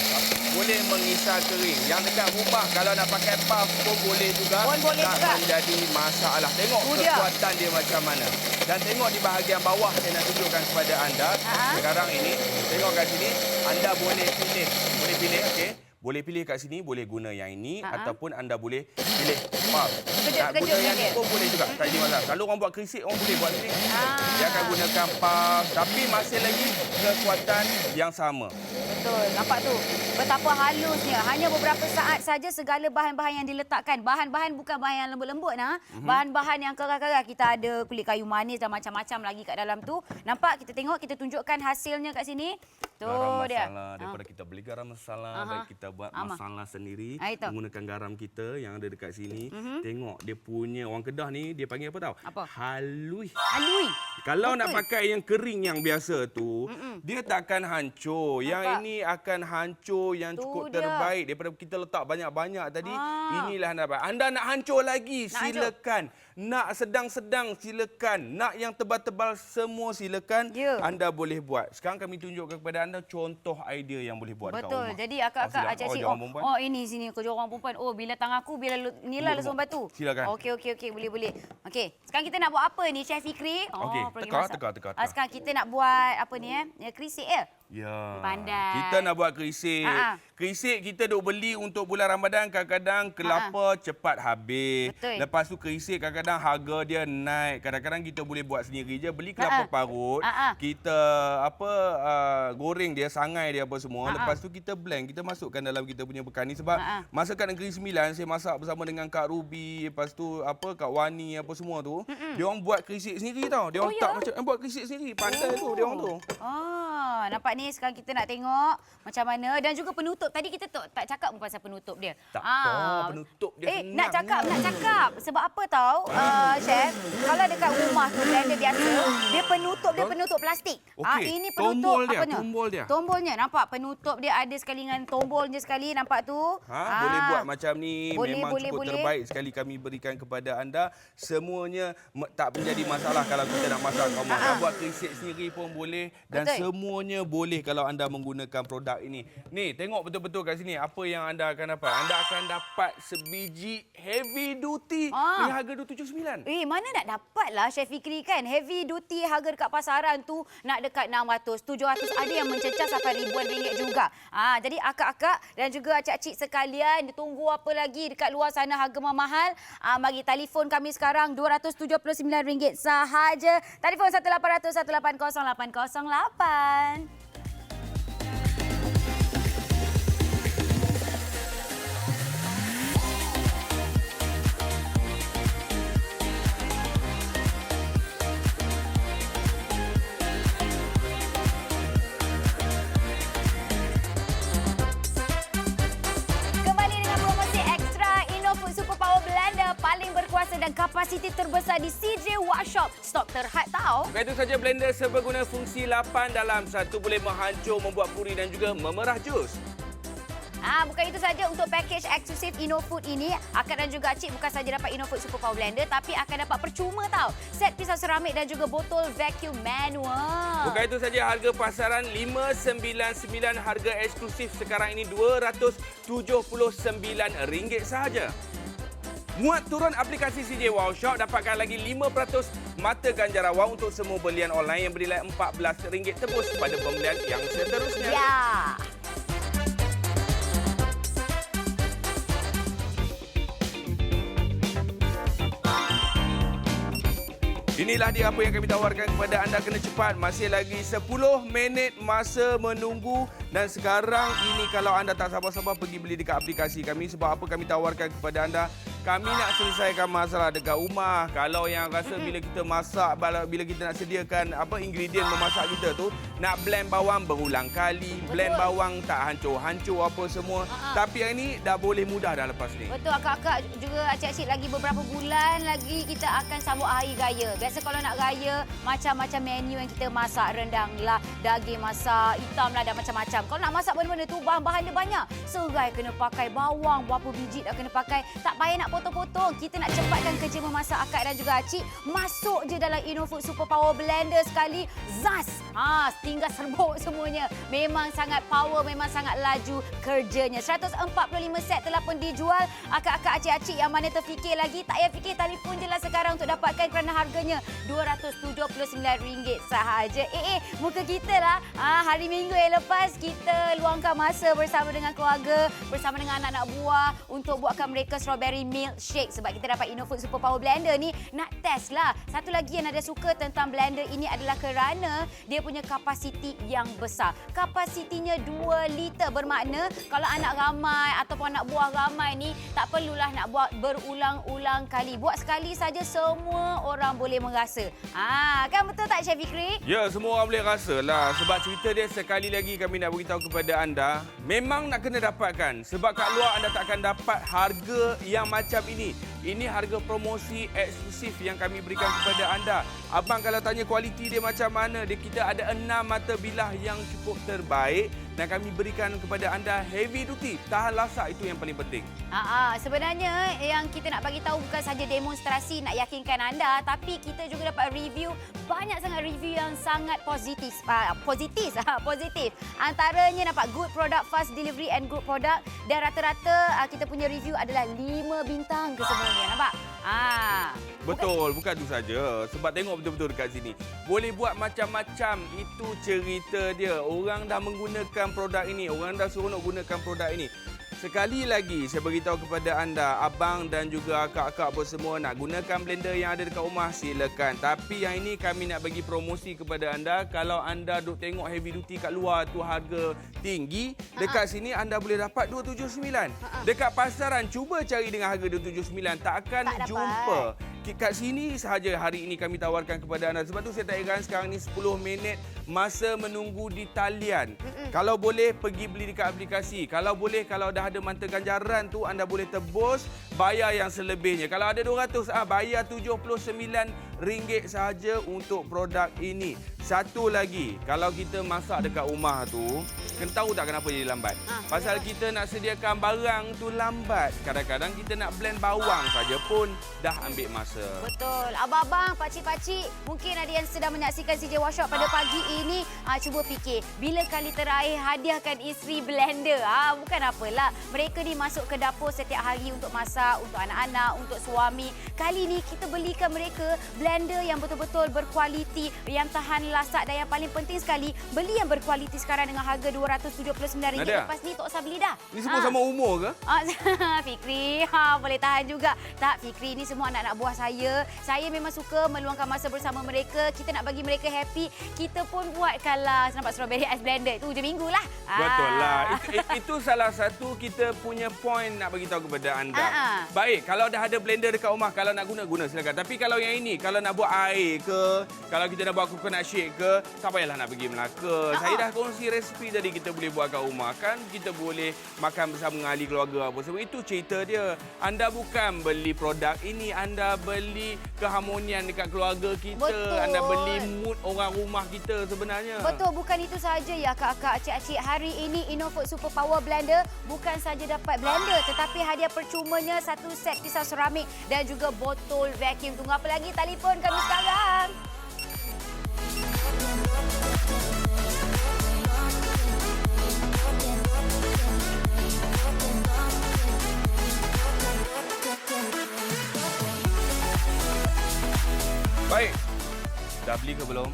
Boleh mengisar kering. Yang dekat rumah kalau nak pakai puff pun boleh juga. Tak menjadi masalah. Tengok kekuatan dia macam mana. Dan tengok di bahagian bawah saya nak tunjukkan kepada anda. Sekarang ini, tengok kat sini. Anda boleh pilih. Boleh pilih, okey. Boleh pilih kat sini, boleh guna yang ini ataupun anda boleh pilih puff. Nak guna yang ni pun boleh juga. Tak ada masalah. Kalau orang buat kerisik, orang boleh buat sini. Dia akan gunakan puff. Tapi masih lagi kekuatan yang sama. Betul. Nampak tu? Betapa halusnya. Hanya beberapa saat saja segala bahan-bahan yang diletakkan. Bahan-bahan bukan bahan yang lembut-lembut. Bahan-bahan yang kerah-kerah. Kita ada kulit kayu manis dan macam-macam lagi kat dalam tu. Nampak? Kita tengok, kita tunjukkan hasilnya kat sini. Tu garam dia. Masala. Daripada kita beli garam masala, baik kita buat masala sendiri. Menggunakan garam kita yang ada dekat sini. Tengok, dia punya orang Kedah ni, dia panggil apa tahu? Apa? Halui. Halui? Kalau nak pakai yang kering yang biasa tu, dia takkan hancur. Yang ini akan hancur yang cukup terbaik daripada kita letak banyak-banyak tadi. Inilah anda nak hancur lagi, silakan. Nak sedang-sedang, silakan. Nak yang tebal-tebal, semua silakan. Anda boleh buat. Sekarang kami tunjukkan kepada anda contoh idea yang boleh buat dekat rumah. Betul. Jadi akak-akak, acik-acik, ini sini kerja orang perempuan. Oh, bila tangan aku, bila inilah lesung batu. Silakan. Okey. Boleh. Okey. Sekarang kita nak buat apa ni, Chef Fikri? Okey, teka. Sekarang kita nak buat apa ni, kerisik. Ya. Pandai. Kita nak buat kerisik. Kerisik kita duk beli untuk bulan Ramadan, kadang-kadang kelapa cepat habis. Betul. Lepas tu kerisik kadang-kadang harga dia naik. Kadang-kadang kita boleh buat sendiri je, beli kelapa parut. Kita goreng dia, sangai dia apa semua. Lepas tu kita blend, kita masukkan dalam kita punya bekal ni sebab masa kat Negeri Sembilan saya masak bersama dengan Kak Ruby, lepas tu Kak Wani apa semua tu. Dia orang buat kerisik sendiri tau. Dia orang tak macam buat kerisik sendiri. Pandai tu dia orang tu. Nampak ni sekarang kita nak tengok macam mana dan juga penutup. Tadi kita tak cakap pun pasal penutup dia. Tak apa, penutup dia senang. Nak cakap. Sebab apa tahu, Chef? Kalau dekat rumah tu blender biasa, dia penutup plastik. Okey. Ini penutup Tombol dia. Tombolnya, nampak penutup dia ada sekali dengan tombolnya sekali, nampak tu? Boleh buat macam ni. Boleh, Memang cukup terbaik sekali kami berikan kepada anda. Semuanya tak menjadi masalah kalau kita nak masak kat rumah. Nak buat kerisik sendiri pun boleh dan semuanya boleh kalau anda menggunakan produk ini. Ni, tengok betul-betul kat sini apa yang anda akan dapat. Anda akan dapat sebiji heavy duty dengan harga RM279. Mana nak dapat lah Chef Fikri kan. Heavy duty harga dekat pasaran tu nak dekat 600, 700. Ada yang mencecah sampai ribuan ringgit juga. Jadi akak-akak dan juga acik-acik sekalian, tunggu apa lagi dekat luar sana harga mahal. Bagi telefon kami sekarang RM279 sahaja. Telefon 1800 180 808. Paling berkuasa dan kapasiti terbesar di CJ Workshop. Stok terhad tau. Bukan itu saja, blender seberguna fungsi 8 dalam 1 boleh menghancur, membuat puri dan juga memerah jus. Bukan itu saja, untuk package eksklusif InnoFood ini, akak dan juga Cik bukan saja dapat InnoFood Super Power Blender tapi akan dapat percuma tau. Set pisau seramik dan juga botol vacuum manual. Bukan itu saja, harga pasaran RM599, harga eksklusif sekarang ini RM279 sahaja. Muat turun aplikasi CJ Wow Shop, dapatkan lagi 5% mata ganjar awak untuk semua belian online yang bernilai RM14 tebus pada pembelian yang seterusnya. Ya. Inilah dia apa yang kami tawarkan kepada anda. Kena cepat, masih lagi 10 minit masa menunggu. Dan sekarang ini kalau anda tak sabar-sabar pergi beli dekat aplikasi kami. Sebab apa kami tawarkan kepada anda? Kami nak selesaikan masalah dekat rumah. Kalau yang rasa bila kita masak, bila kita nak sediakan ingredient memasak kita tu, nak blend bawang berulang kali, blend bawang tak hancur-hancur apa semua. Tapi yang ini dah boleh mudah dah lepas ni. Betul, akak-akak juga acik-acik, lagi beberapa bulan lagi kita akan sambut hari raya. Biasa kalau nak raya, macam-macam menu yang kita masak. Rendang lah, daging masak, hitam lah dan macam-macam. Kalau nak masak benda-benda tu, bahan-bahan dia banyak. Serai kena pakai, bawang berapa biji dah kena pakai. Tak payah nak potong-potong. Kita nak cepatkan kerja memasak akak dan juga acik. Masuk je dalam InnoFood Super Power Blender sekali. Zas! Tinggal serbuk semuanya. Memang sangat power, memang sangat laju kerjanya. 145 set telah pun dijual. Akak-akak, acik-acik yang mana terfikir lagi, tak payah fikir, telefon je lah sekarang untuk dapatkan kerana harganya RM279 sahaja. Muka kita lah. Hari Minggu yang lepas kita luangkan masa bersama dengan keluarga, bersama dengan anak-anak buah untuk buatkan mereka strawberry milkshake. Sebab kita dapat InnoFood Super Power Blender ni, nak test lah. Satu lagi yang ada suka tentang blender ini adalah kerana dia punya kapasiti yang besar. Kapasitinya 2 liter, bermakna kalau anak ramai ataupun anak buah ramai ni, tak perlulah nak buat berulang-ulang kali. Buat sekali saja semua orang boleh merasa. Kan betul tak Chef Fikri? Ya, semua orang boleh rasa lah. Sebab cerita dia sekali lagi kami nak beritahu kepada anda, memang nak kena dapatkan. Sebab kat luar anda tak akan dapat harga yang macam ini. Ini harga promosi eksklusif yang kami berikan kepada anda. Abang kalau tanya kualiti dia macam mana, kita ada 6 mata bilah yang cukup terbaik dan kami berikan kepada anda heavy duty. Tahan lasak, itu yang paling penting. Sebenarnya yang kita nak bagi tahu bukan saja demonstrasi nak yakinkan anda, tapi kita juga dapat review, banyak sangat review yang sangat positif. Positif. Antaranya dapat good product, fast delivery and good product, dan rata-rata kita punya review adalah 5 bintang kesemuanya. Nampak? Betul, bukan tu saja. Sebab tengok betul-betul dekat sini. Boleh buat macam-macam. Itu cerita dia. Orang dah menggunakan produk ini. Orang dah seronok gunakan produk ini. Sekali lagi saya beritahu kepada anda, abang dan juga akak-akak bersemua nak gunakan blender yang ada dekat rumah, silakan. Tapi yang ini kami nak bagi promosi kepada anda. Kalau anda duk tengok heavy duty kat luar tu harga tinggi, dekat sini anda boleh dapat 279. Dekat pasaran cuba cari dengan harga 279, tak akan jumpa. Kat sini sahaja hari ini kami tawarkan kepada anda. Sebab tu saya tak heran sekarang ni 10 minit masa menunggu di talian. Kalau boleh pergi beli dekat aplikasi. Kalau boleh, kalau dah ada manta ganjaran tu anda boleh tebus, bayar yang selebihnya. Kalau ada 200, bayar RM79 sahaja untuk produk ini. Satu lagi, kalau kita masak dekat rumah tu, kena tahu tak kenapa jadi lambat? Pasal kita nak sediakan barang tu lambat. Kadang-kadang kita nak blend bawang saja pun dah ambil masa. Betul. Abang-abang, pakcik-pakcik, mungkin ada yang sedang menyaksikan CJ Workshop pada pagi ini. Cuba fikir, bila kali terakhir hadiahkan isteri blender? Bukan apalah. Mereka ni masuk ke dapur setiap hari untuk masak, untuk anak-anak, untuk suami. Kali ni kita belikan mereka blender yang betul-betul berkualiti, yang tahan lasak, dan yang paling penting sekali, beli yang berkualiti sekarang dengan harga RM279. Lepas ni tak usah beli dah. Ini semua sama umur ke? Fikri, boleh tahan juga. Tak, Fikri ni semua anak-anak buah saya. Saya memang suka meluangkan masa bersama mereka. Kita nak bagi mereka happy. Kita pun buatkanlah nampak strawberry ice blender. Itu hujung minggu lah. Betul lah. Itu salah satu kita punya point nak bagi tahu kepada anda. Baik, kalau dah ada blender dekat rumah, kalau nak guna silakan. Tapi kalau yang ini, kalau nak buat air ke, kalau kita nak buat coconut shake ke, tak payahlah nak pergi Melaka. Saya dah kongsi resipi tadi kita boleh buat kat rumah. Kan kita boleh makan bersama dengan ahli keluarga apa semua. Itu cerita dia. Anda bukan beli produk ini, anda beli keharmonian dekat keluarga kita. Betul. Anda beli mood orang rumah kita sebenarnya. Betul, bukan itu sahaja ya kakak, cik-cik. Hari ini Innofood Super Power Blender bukan saja dapat blender, tetapi hadiah percumanya satu set pisau seramik dan juga botol vacuum. Tunggu apa lagi? Telefon kami sekarang. Baik. Dah beli ke belum?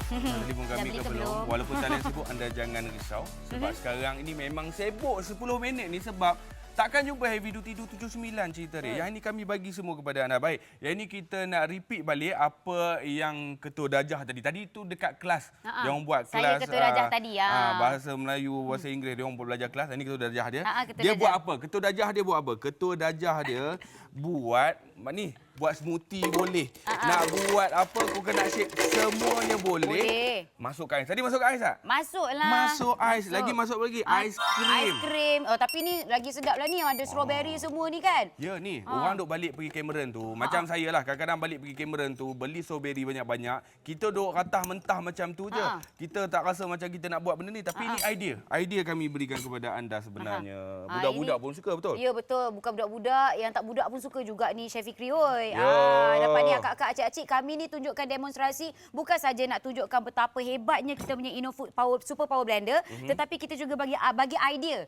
Telefon kami ke belum? Walaupun talian sibuk, anda jangan risau. Sebab sekarang ini memang sibuk 10 minit ni sebab takkan jumpa heavy duty 279 cerita dia. Yang ini kami bagi semua kepada anda. Baik, yang ini kita nak repeat balik apa yang Ketua Dajah tadi. Tadi tu dekat kelas. Dia orang buat kelas. Saya Ketua Dajah tadi. Bahasa Melayu, bahasa Inggeris. Dia orang belajar kelas. Ini Ketua Dajah dia. Dia buat apa? Ketua Dajah dia buat apa? Ketua Dajah dia buat ni. Buat smoothie boleh. Nak buat apa coconut shake semuanya boleh. Masukkan ais. Tadi masuk ais tak? Masuklah. Masuk ais. Lagi masuk lagi ais krim. Ais krim. Oh, tapi ni lagi sedap lah ni. Ada strawberry semua ni kan? Ya ni. Orang duk balik pergi Cameron tu. Macam saya lah. Kadang-kadang balik pergi Cameron tu. Beli strawberry banyak-banyak. Kita duk ratah mentah macam tu je. Kita tak rasa macam kita nak buat benda ni. Tapi ini idea. Idea kami berikan kepada anda sebenarnya. Budak-budak pun suka, betul? Ya, betul. Bukan budak-budak. Yang tak budak pun suka juga ni Chef Fikri. Oi. Dapat ni akak-akak, acik-acik, kami ni tunjukkan demonstrasi bukan saja nak tunjukkan betapa hebatnya kita punya Innofood Super Power Blender, tetapi kita juga bagi idea.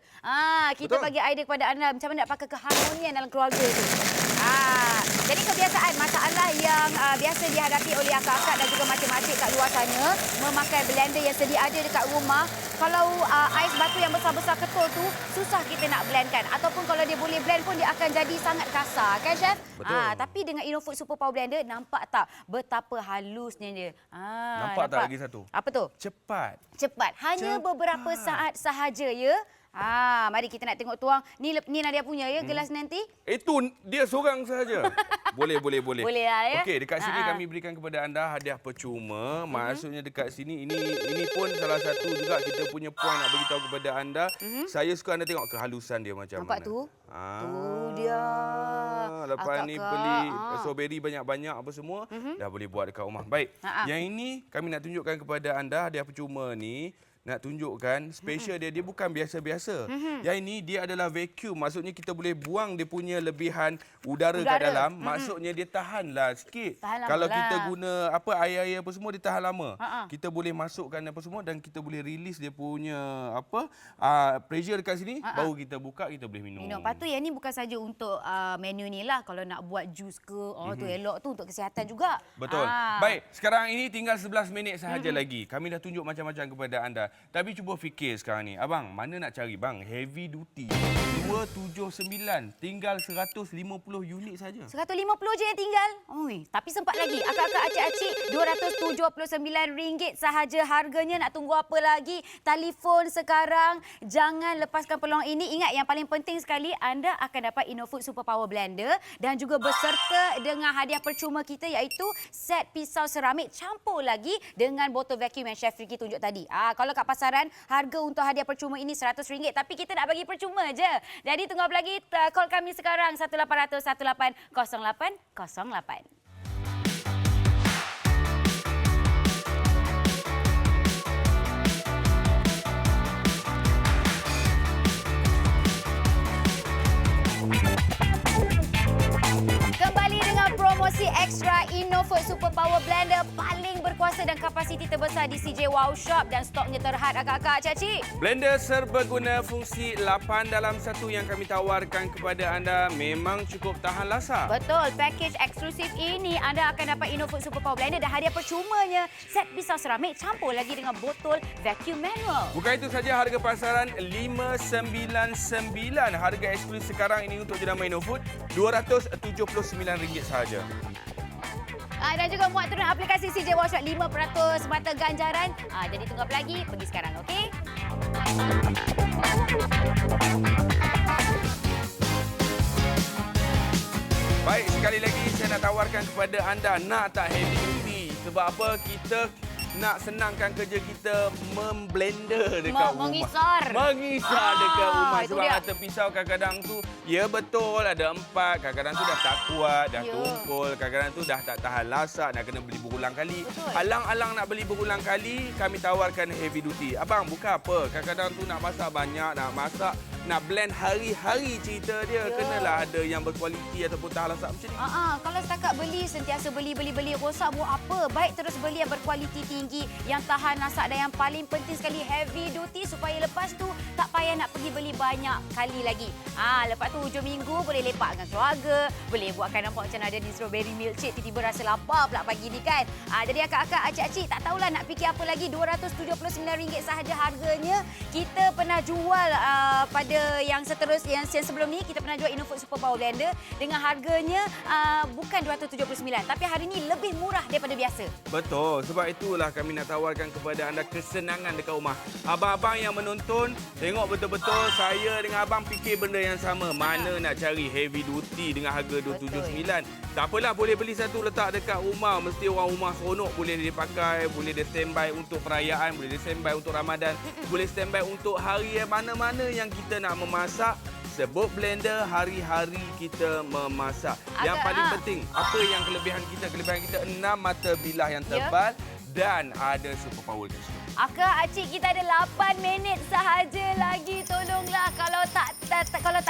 Kita bagi idea kepada anda macam mana nak pakai keharmonian dalam keluarga tu. Jadi kebiasaan masalah yang biasa dihadapi oleh akak-akak dan juga makcik-makcik kat luar sana memakai blender yang sedia ada dekat rumah. Kalau ais batu yang besar-besar ketul tu susah kita nak blendkan, ataupun kalau dia boleh blend pun dia akan jadi sangat kasar, kan Chef? Betul. Tapi dengan Innofood Super Power Blender, nampak tak betapa halusnya dia? Nampak tak lagi satu? Apa tu? Cepat. Hanya beberapa saat sahaja ya. Mari kita nak tengok tuang. Ni Nadia punya ya gelas nanti. Itu dia seorang sahaja. Boleh. Boleh lah ya. Okey, dekat sini kami berikan kepada anda hadiah percuma. Maksudnya dekat sini ini pun salah satu juga kita punya point nak beritahu kepada anda. Saya suka anda tengok kehalusan dia macam Nampak mana. tu? Tu dia. Lepas ni beli strawberry banyak-banyak apa semua, dah boleh buat dekat rumah. Baik. Yang ini kami nak tunjukkan kepada anda hadiah percuma ni. nak tunjukkan special dia bukan biasa-biasa. Yang ini dia adalah vacuum. Maksudnya kita boleh buang dia punya lebihan udara kat dalam. Maksudnya dia tahanlah sikit. Tahan lama Kalau lah. kita guna apa air-air apa semua dia tahan lama. Kita boleh masukkan apa semua dan kita boleh release dia punya apa pressure dekat sini baru kita buka kita boleh minum. Lepas tu yang ni bukan saja untuk menu ni lah. Kalau nak buat jus ke, tu elok tu untuk kesihatan juga. Betul. Baik, sekarang ini tinggal 11 minit sahaja lagi. Kami dah tunjuk macam-macam kepada anda. Tapi cuba fikir sekarang ni. Abang, mana nak cari bang? Heavy duty. 279. Tinggal 150 unit saja. 150 je yang tinggal. Oi, tapi sempat lagi. Akak-akak acik-acik RM279 sahaja harganya. Nak tunggu apa lagi? Telefon sekarang. Jangan lepaskan peluang ini. Ingat yang paling penting sekali, anda akan dapat Innofood Super Power Blender dan juga berserta dengan hadiah percuma kita iaitu set pisau seramik campur lagi dengan botol vacuum yang Chef Ricky tunjuk tadi. Kalau kat pasaran, harga untuk hadiah percuma ini RM100 tapi kita nak bagi percuma je. Jadi tunggu apa lagi? Call kami sekarang 1800 18 0808. Kembali dengan promosi ekstra Innofood Super Power Blender paling berkuasa dan kapasiti terbesar di CJ Wow Shop dan stoknya terhad akak-akak cacik. Blender serbaguna fungsi 8 dalam 1 yang kami tawarkan kepada anda memang cukup tahan lasa. Betul, package eksklusif ini anda akan dapat Innofood Super Power Blender dan hadiah percumanya set pisau seramik campur lagi dengan botol vacuum manual. Bukan itu saja, harga pasaran RM599. Harga eksklusif sekarang ini untuk jenama Innofood RM279 sahaja. Dan juga muat turun aplikasi CJ Wow Shop 5% mata ganjaran. Jadi tunggu apa lagi? Pergi sekarang, okey? Baik, sekali lagi saya nak tawarkan kepada anda, nak tak heavy duty? Sebab apa? Kita nak senangkan kerja kita memblender dekat rumah. Mengisar dekat rumah. Sebab kata pisau kadang-kadang tu, ya betul ada 4, kadang-kadang tu dah tak kuat, dah tumpul, kadang-kadang tu dah tak tahan lasak, nak kena beli berulang kali. Betul. Alang-alang nak beli berulang kali, kami tawarkan heavy duty. Abang, bukan apa, kadang-kadang tu nak masak banyak, nak blend hari-hari cerita dia. Kenalah ada yang berkualiti ataupun tahan lasak macam ni. Kalau setakat beli, sentiasa beli, rosak buat apa? Baik terus beli yang berkualiti tinggi, yang tahan lasak dan yang paling penting sekali heavy duty supaya lepas tu tak payah nak pergi beli banyak kali lagi. Lepas tu hujung minggu boleh lepak dengan keluarga, boleh buatkan nampak macam ada di strawberry milkshake, tiba-tiba rasa lapar pula pagi ni kan. Jadi akak-akak, acik-acik tak tahulah nak fikir apa lagi, RM279 sahaja harganya. Kita pernah jual pada yang seterusnya, yang sebelum ni kita pernah jual Innofood Super Power Blender dengan harganya bukan RM279 tapi hari ni lebih murah daripada biasa. Betul, sebab itulah kami nak tawarkan kepada anda kesenangan dekat rumah. Abang-abang yang menonton, tengok betul-betul saya dengan abang fikir benda yang sama. Mana nak cari heavy duty dengan harga RM279. Tak apalah, boleh beli satu letak dekat rumah. Mesti orang rumah seronok, boleh dipakai, boleh dia standby untuk perayaan, boleh dia standby untuk Ramadan, boleh standby untuk hari mana-mana yang kita nak memasak. Sebut blender, hari-hari kita memasak. Yang paling penting, apa yang kelebihan kita? Kelebihan kita 6 mata bilah yang tebal dan ada super power kat situ. Akak, acik, kita ada 8 minit sahaja lagi. Tolonglah, kalau tak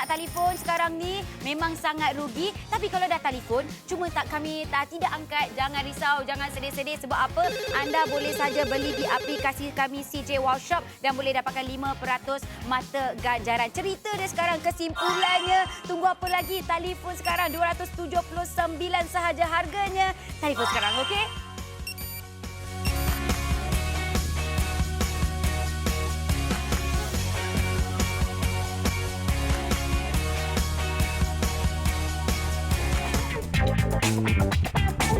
telefon sekarang ni memang sangat rugi. Tapi kalau dah telefon, cuma kami tidak angkat, jangan risau, jangan sedih-sedih. Sebab apa? Anda boleh saja beli di aplikasi kami CJ Wow Shop dan boleh dapatkan 5% mata ganjaran. Cerita dia sekarang, kesimpulannya. Tunggu apa lagi? Telefon sekarang RM279 sahaja harganya. Telefon sekarang, okey?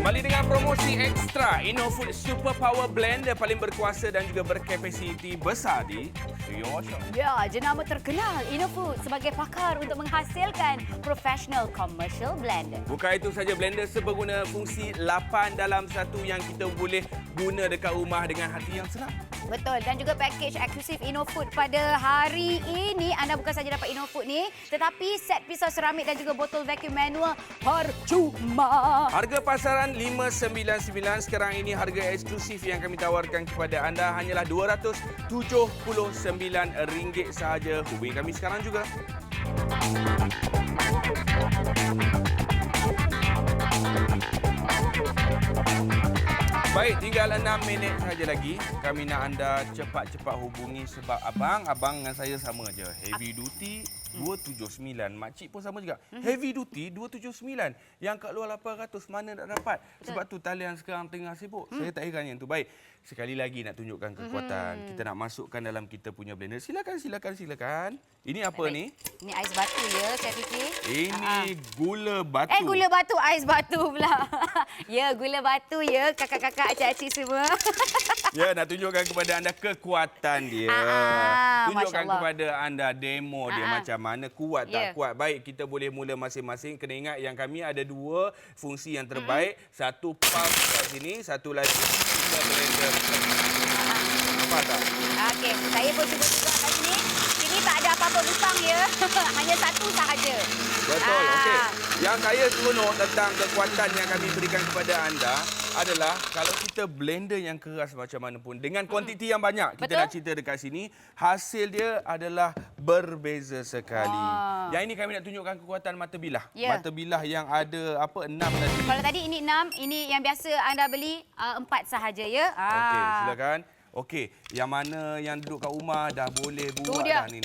Kembali dengan promosi ekstra Innofood Super Power Blender paling berkuasa dan juga berkapasiti besar di Studio Workshop. Ya, jenama terkenal Innofood sebagai pakar untuk menghasilkan professional commercial blender. Bukan itu saja, blender seberguna fungsi 8 dalam 1 yang kita boleh guna dekat rumah dengan hati yang senang. Betul. Dan juga package eksklusif Innofood pada hari ini. Anda bukan saja dapat Innofood ni, tetapi set pisau seramik dan juga botol vacuum manual percuma. Harga pasaran RM599, sekarang ini harga eksklusif yang kami tawarkan kepada anda hanyalah RM279 sahaja. Hubungi kami sekarang juga. Baik, tinggal 6 minit saja lagi. Kami nak anda cepat-cepat hubungi sebab abang dengan saya sama je. Heavy duty 279. Makcik pun sama juga. Heavy duty 279. Yang kat luar 800 mana nak dapat? Sebab tu talian sekarang tengah sibuk. Saya tak heran yang tu. Baik, sekali lagi nak tunjukkan kekuatan. Kita nak masukkan dalam kita punya blender. Silakan. Ini apa ni? Ini ais batu ya, Chef Fikri. Ini gula batu. Gula batu, ais batu pula. Ya, gula batu ya, kakak-kakak, acik-acik semua. Ya, nak tunjukkan kepada anda kekuatan dia. Tunjukkan kepada anda demo dia macam mana, kuat tak kuat. Baik, kita boleh mula masing-masing. Kena ingat yang kami ada dua fungsi yang terbaik. Satu pulse kat sini, satu lagi kita blender. Nampak tak? Okey, saya pun cuba juga kat sini. Sini tak ada apa-apa busang ya. Hanya satu sahaja. Betul, okey. Yang saya seronok tentang kekuatan yang kami berikan kepada anda adalah kalau kita blender yang keras macam mana pun dengan kuantiti yang banyak, kita nak cerita dekat sini, hasil dia adalah berbeza sekali. Yang ini kami nak tunjukkan kekuatan mata bilah. Mata bilah yang ada 6 tadi. Kalau tadi ini 6, ini yang biasa anda beli 4 sahaja ya. Okey, silakan. Okey, yang mana yang duduk kat rumah dah boleh buat dah ni.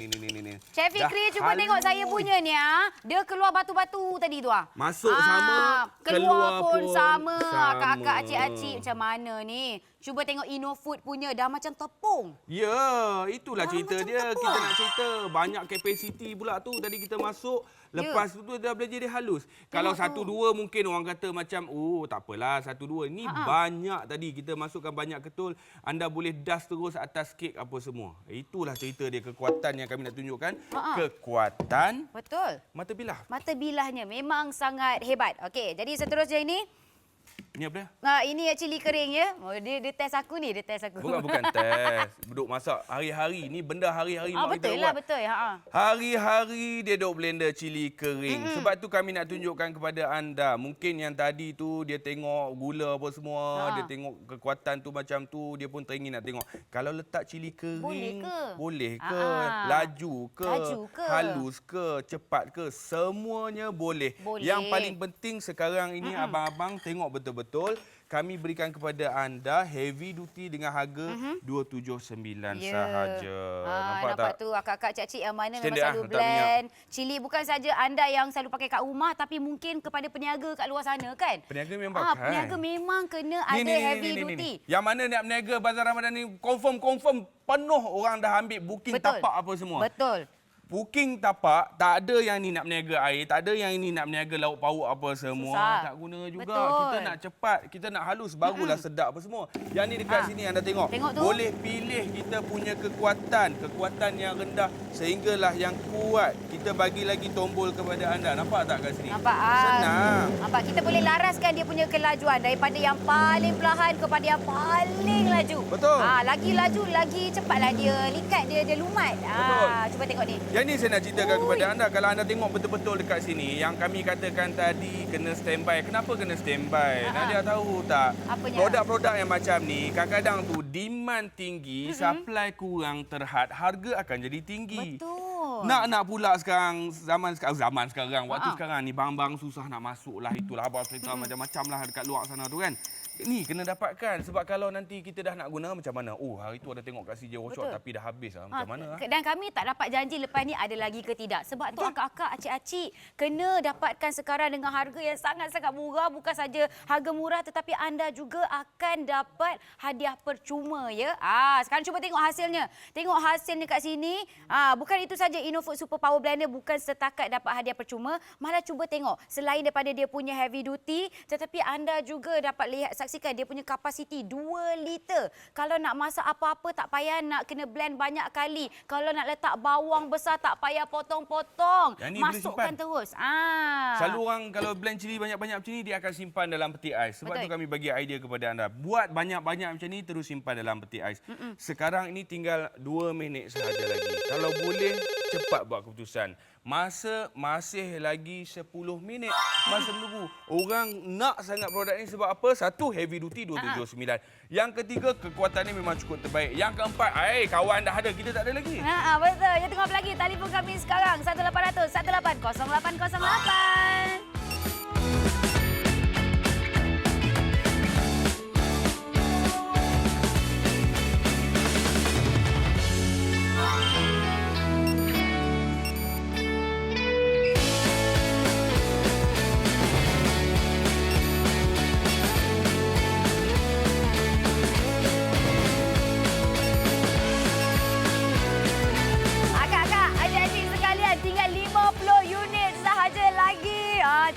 Chef Fikri cuba tengok saya punya ni Dia keluar batu-batu tadi tu Masuk sama, keluar pun sama. Akak-akak, acik-acik macam mana ni? Cuba tengok Innofood punya dah macam tepung. Ya, itulah cerita dia. Tepung. Kita nak cerita banyak kapasiti pula tu. Tadi kita masuk, lepas tu dah boleh jadi halus. Kalau 1-2 mungkin orang kata macam, oh tak apalah 1-2. Ni banyak tadi. Kita masukkan banyak ketul. Anda boleh das terus atas kek apa semua. Itulah cerita dia, kekuatan yang kami nak tunjukkan. Kekuatan. Betul. Mata bilah. Mata bilahnya memang sangat hebat. Okey, jadi seterusnya ini. Ini apa dia? Ini cili kering ya. Dia test aku ni, dia test aku. Bukan test. Duduk masak hari-hari. Ni benda hari-hari mak kita buat. Betul. Hari-hari dia duk blender cili kering. Sebab tu kami nak tunjukkan kepada anda. Mungkin yang tadi tu dia tengok gula apa semua, dia tengok kekuatan tu macam tu, dia pun teringin nak tengok. Kalau letak cili kering, boleh ke? Laju ke? Halus ke? Cepat ke? Semuanya boleh. Yang paling penting sekarang ini abang-abang tengok betul-betul kami berikan kepada anda heavy duty dengan harga 279 sahaja. Nampak tak? Tu akak-akak cik-cik yang mana memang selalu blend cili, bukan saja anda yang selalu pakai kat rumah, tapi mungkin kepada peniaga kat luar sana kan. Peniaga memang pakai. Peniaga memang kena ada heavy duty. Yang mana nak berniaga bazar Ramadan ni confirm penuh orang dah ambil booking tapak apa semua. Betul. Booking tapak, tak ada yang ni nak berniaga air, tak ada yang ini nak berniaga lauk pauk apa semua. Susah. Tak guna juga. Betul. Kita nak cepat, kita nak halus, barulah sedap apa semua. Yang ni dekat sini anda tengok. Boleh pilih kita punya kekuatan yang rendah sehinggalah yang kuat. Kita bagi lagi tombol kepada anda. Nampak tak kat sini? Nampak? Senang. Nampak? Kita boleh laraskan dia punya kelajuan daripada yang paling perlahan kepada yang paling laju. Betul. Lagi laju, lagi cepatlah dia likat, dia lumat. Betul. Cuba tengok ni. Yang ni saya nak ceritakan kepada anda. Kalau anda tengok betul-betul dekat sini, yang kami katakan tadi kena standby. Kenapa kena standby? Nadia tahu tak? Apanya? Produk-produk yang macam ni, kadang-kadang tu demand tinggi, supply kurang terhad, harga akan jadi tinggi. Betul. Nak pula sekarang, zaman sekarang, waktu sekarang ni, barang-barang susah nak masuk lah. Itulah abang cerita macam-macam lah dekat luar sana tu kan. Ni kena dapatkan. Sebab kalau nanti kita dah nak guna macam mana? Oh, hari tu ada tengok kat CJ Workshop tapi dah habis lah. Macam mana? Dan kami tak dapat janji lepas ni ada lagi ke tidak. Sebab tu akak-akak, acik-acik kena dapatkan sekarang dengan harga yang sangat-sangat murah. Bukan saja harga murah tetapi anda juga akan dapat hadiah percuma ya. Sekarang cuba tengok hasilnya. Tengok hasilnya kat sini. Bukan itu saja, Innofood Super Power Blender bukan setakat dapat hadiah percuma. Malah cuba tengok, selain daripada dia punya heavy duty, tetapi anda juga dapat lihat saksikan dia punya kapasiti 2 liter. Kalau nak masak apa-apa tak payah nak kena blend banyak kali. Kalau nak letak bawang besar tak payah potong-potong. Yang ni boleh Masukkan simpan. terus. Selalu orang kalau blend cili banyak-banyak macam ni, dia akan simpan dalam peti ais. Sebab tu kami bagi idea kepada anda. Buat banyak-banyak macam ni, terus simpan dalam peti ais. Sekarang ini tinggal 2 minit sahaja lagi. Kalau boleh, cepat buat keputusan. Masa masih lagi 10 minit masa menunggu. Orang nak sangat produk ni sebab apa? Satu, heavy duty 279. Yang ketiga, kekuatannya memang cukup terbaik. Yang keempat, kawan dah ada, kita tak ada lagi. Betul. Yang tengok apa lagi? Telefon kami sekarang 1800 180808.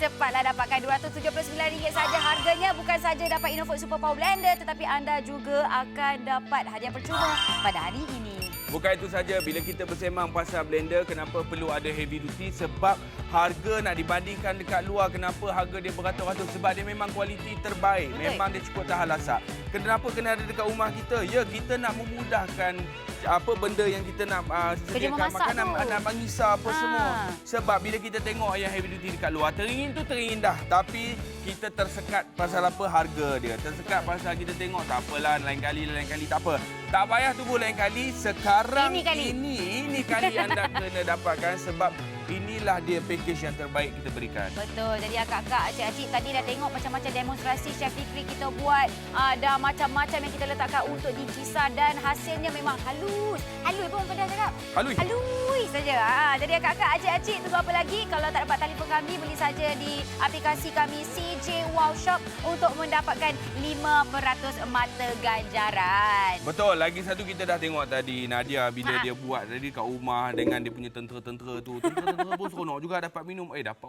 Cepatlah dapatkan RM279 saja harganya. Bukan saja dapat Innofood Super Power Blender, tetapi anda juga akan dapat hadiah percuma pada hari ini. Bukan itu saja, bila kita bersemang pasal blender, kenapa perlu ada heavy duty? Sebab harga nak dibandingkan dekat luar, kenapa harga dia beratus-ratus? Sebab dia memang kualiti terbaik. Betul. Memang dia cukup tahan lasak. Kenapa kena ada dekat rumah kita? Ya, kita nak memudahkan apa benda yang kita nak sediakan makanan, nak mengisar apa semua. Sebab bila kita tengok yang heavy duty dekat luar, teringin tu teringin dah. Tapi kita tersekat pasal apa? Harga dia. Tersekat pasal kita tengok, tak apalah, lain kali tak apa. Tak payah tunggu lain kali. Sekarang ini kali anda kena dapatkan sebab inilah dia package yang terbaik kita berikan. Betul. Jadi akak-akak, acik-acik tadi dah tengok macam-macam demonstrasi Chef Fikri kita buat. Dah macam-macam yang kita letakkan untuk dikisar dan hasilnya memang halus. Halus pun pada cakap. Halus. Halus saja. Jadi akak-akak, acik-acik tunggu apa lagi? Kalau tak dapat telefon kami, beli saja di aplikasi kami CJ Wow Shop untuk mendapatkan 5% mata ganjaran. Betul. Lagi satu kita dah tengok tadi Nadia bila dia buat tadi kat rumah dengan dia punya tentera-tentera tu. Tentera pun seronok juga dapat minum. Dapat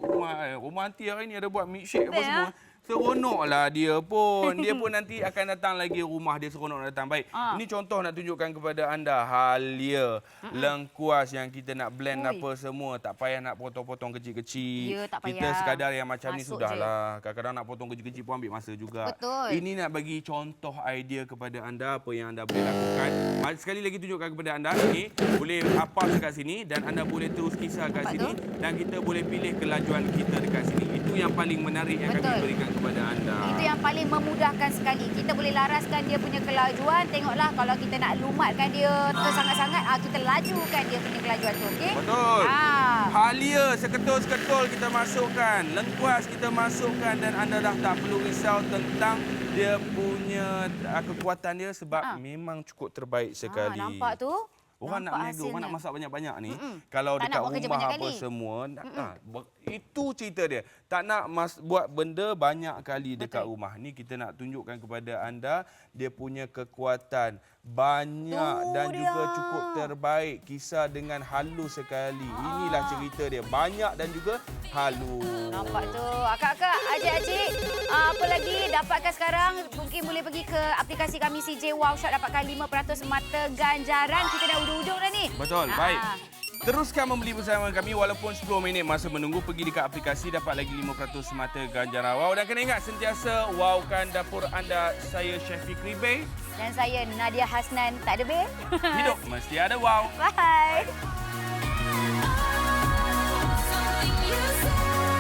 rumah aunty hari ni ada buat milkshake apa semua. Seronoklah dia pun. Dia pun nanti akan datang lagi rumah dia, seronok datang. Baik. Ini contoh nak tunjukkan kepada anda halia lengkuas yang kita nak blend apa semua. Tak payah nak potong-potong kecil-kecil. Ya, tak payah. Kita sekadar yang macam ni Masuk sudahlah. Kadang-kadang nak potong kecil-kecil pun ambil masa juga. Betul. Ini nak bagi contoh idea kepada anda apa yang anda boleh lakukan. Sekali lagi tunjukkan kepada anda ini boleh apa dekat sini dan anda boleh terus kisar kat sini dan kita boleh pilih kelajuan kita dekat sini. Itu yang paling menarik yang kami berikan kepada anda. Itu yang paling memudahkan sekali. Kita boleh laraskan dia punya kelajuan. Tengoklah kalau kita nak lumatkan dia sangat-sangat, kita lajukan dia punya kelajuan tu, okey? Betul. Halia seketul-seketul kita masukkan, lengkuas kita masukkan dan anda dah tak perlu risau tentang dia punya kekuatan dia sebab memang cukup terbaik sekali. Nampak tu? Orang nak meniaga, orang nak masak banyak-banyak ni. Kalau tak dekat rumah apa kali. semua, itu cerita dia. Tak nak buat benda banyak kali dekat rumah. Ni kita nak tunjukkan kepada anda dia punya kekuatan. Banyak dan juga cukup terbaik. Kisar dengan halus sekali. Inilah cerita dia. Banyak dan juga halus. Nampak tu. Akak-akak, acik-acik, apa lagi dapatkan sekarang? Mungkin boleh pergi ke aplikasi kami CJ Wow Shop, dapatkan 5% mata ganjaran. Kita dah ujung-ujung dah ni. Betul, baik. Teruskan membeli bersama kami walaupun 10 minit masa menunggu. Pergi dekat aplikasi, dapat lagi 5% mata ganjaran wow. Dan kena ingat sentiasa wowkan dapur anda. Saya Chef Fikri Bey. Dan saya Nadia Hasnan. Tak ada bel? Hidup mesti ada wow. Bye. Something you say.